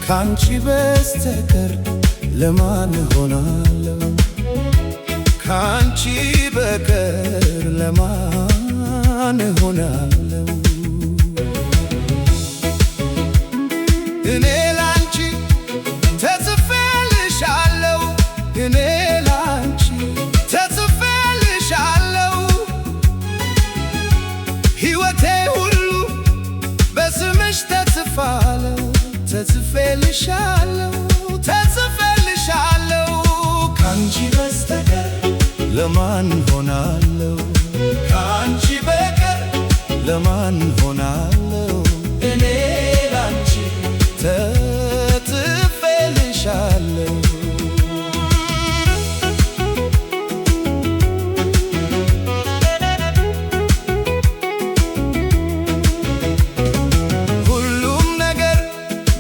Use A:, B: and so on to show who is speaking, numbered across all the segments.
A: ካንቺ በስተቀር ለማን ሆናለሁ? ካንቺ በቀር ለማን ሆናለሁ? እኔ ላንቺ ተጽፌልሻለሁ፣ እኔ ላንቺ ተጽፌልሻለሁ። ሕይወቴ ሁሉ በስምሽ ተጽፏል፣ ተጽፌልሻለሁ፣ ተጽፌልሻለሁ። ካንቺ በስተቀር ለማን ሆናለሁ? ካንቺ በቀር ለማን ሆናለሁ? እኔ ላንቺ ተጽፌልሻለሁ። ሁሉም ነገር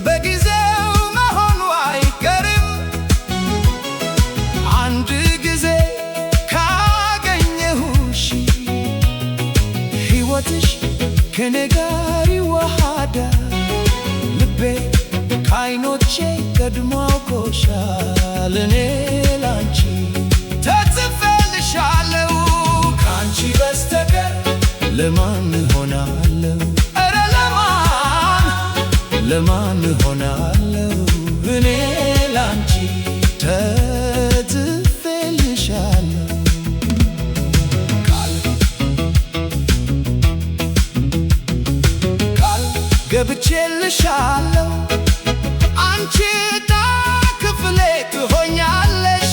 A: በጊዜው መሆኑ አይቀርም። አንድ ጊዜ ካገኘሁሽ ሕይወትሽ ከኔ ጋር ይዋሃዳል። ልቤ ከዓይኖቼ ቀድሞ አውቆሻል። እኔ ላንቺ ተጽፌልሻለሁ። ካንቺ በስተቀር ለማን ሆናለሁ? ኧረ ለማን ሆናለሁ? እኔ ላንቺ ተጽፌልሻለሁ። ቃል ገብቼልሻለሁ። አንቺ ዕጣ ክፍሌ ትሆኛለሽ።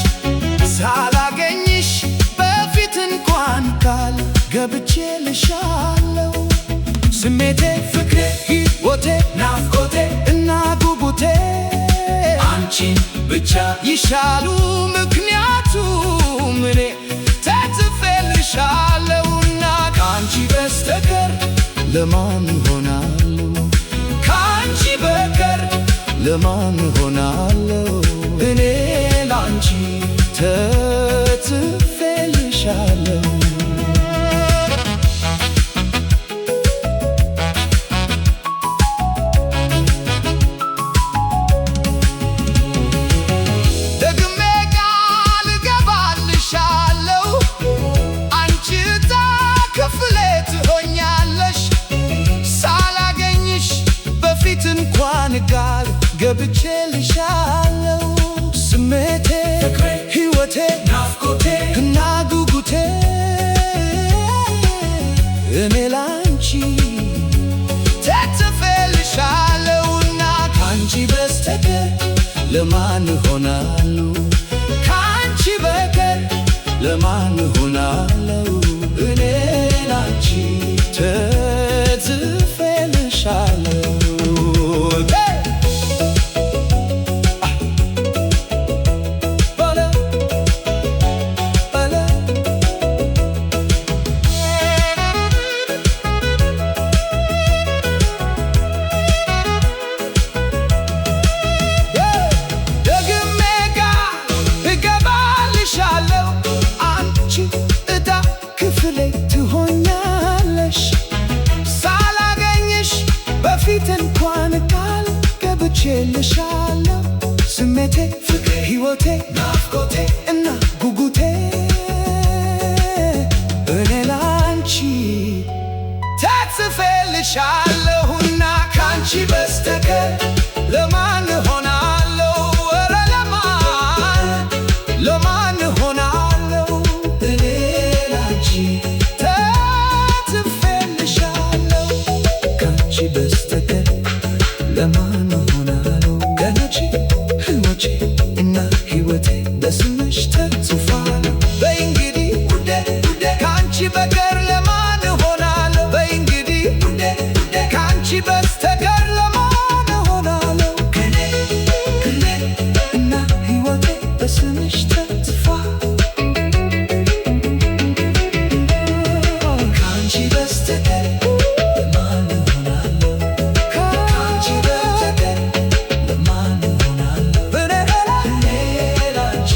A: ሳላገኝሽ በፊት እንኳን ቃል ገብቼልሻለሁ። ስሜቴ፣ ፍቅሬ፣ ሕይወቴ፣ ናፍቆቴ እና ጉጉቴ አንቺን ብቻ ይሻሉ። ምክንያቱም እኔ ተጽፌልሻለሁና። ካንቺ በስተቀር ለማን ሆናለሁ? ካንቺ በቀር ለማን ሆናለሁ? እኔ ላንቺ ተጽፌልሻለሁ። ደግሜ ቃል እገባልሻለሁ። አንቺ ዕጣ ክፍሌ ትሆኛለሽ። ሳላገኝሽ በፊት እንኳን ቃል ገብቼልሻለሁ። ስሜቴ፣ ፍቅሬ፣ ሕይወቴ፣ ናፍቆቴ እና ጉጉቴ እኔ ላንቺ ተጽፌልሻለሁና። ካንቺ በስተቀር ለማን ሆናለሁ? ካንቺ በቀር ለማን ሆናለሁ? እኔ ላንቺ ተጽፌልሻለሁ። ደግሜ ቃል እገባልሻለሁ። አንቺ ዕጣ ክፍሌ ትሆኛለሽ። ሳላገኝሽ በፊት እንኳን ቃል ገብቼልሻለሁ። ስሜቴ፣ ፍቅሬ፣ ሕይወቴ፣ ናፍቆቴ እና ጉጉቴ እኔ ላንቺ ተጽፌልሻለሁና። ካንቺ በስተቀር ለማን ሆናለሁ? ኧረ ለማን ሆናለሁ? እኔ ላንቺ ተጽፌልሻለሁ። ካንቺ በስተቀር ለማን ሆናለሁ? ገኖቼ፣ ሕልሞቼ እና ሕይወቴ በስምሽ ተጽፏል። በይ እንግዲህ ውዴ፣ ካንቺ በቀር ለማን ሆናለሁ? በይ እንግዲህ ውዴ፣ ካንቺ በስተቀር ለማን ሆናለሁ? ከኔ እና ሕይወቴ በስምሽ ተጽፏል። ካንቺ በስተቀር ለማን ሆናለሁ? ካንቺ በስተቀር ለማን ሆናለሁ? እኔ ላንቺ